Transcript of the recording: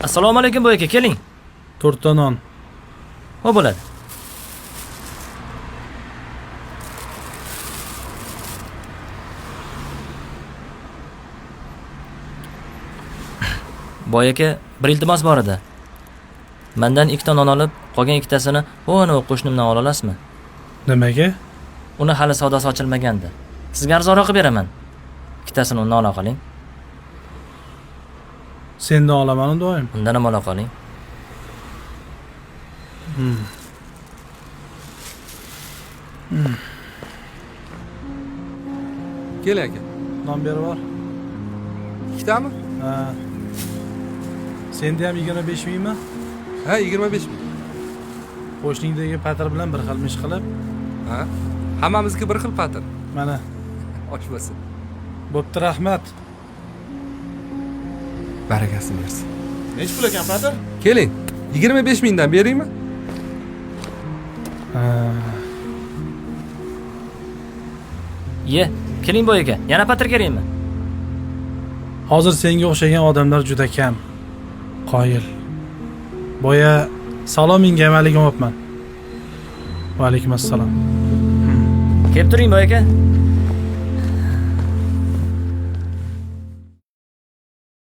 Assalomu alaykum boy aka, keling. 4 ta non. Xo'p bo'ladi. Boy aka, bir iltimos bor edi. Mendan 2 ta non olib, qolgan 2 tasini o'g'ini qo'shnimdan ola olasizmi? Nimaga? Uni hali savdosi ochilmagandi. Sizga arzonroq qilib beraman. 2 tasini undan ola qoling. Sendan olaman doim. Undan ham ola qoling. Kel aka. Non berib bor. Ikkitami? Ha. Senda ham 25 mingmi? Ha, 25 ming. Qo'shningdagi patr bilan bir xil ish qilib, Ha? Hammamizga bir xil patr. mana Ochmasin. bo'pti, rahmat. Barakasini bersin. Nech pul ekan patr? Keling. 25 mingdan beraymi? Ha. Ye, keling boy aka. Yana patr kerakmi? Hozir senga o'xshagan odamlar juda kam. Qoyil. Boya salomingga amaligim olibman. Va alaykum assalom. Kelib turing boy aka.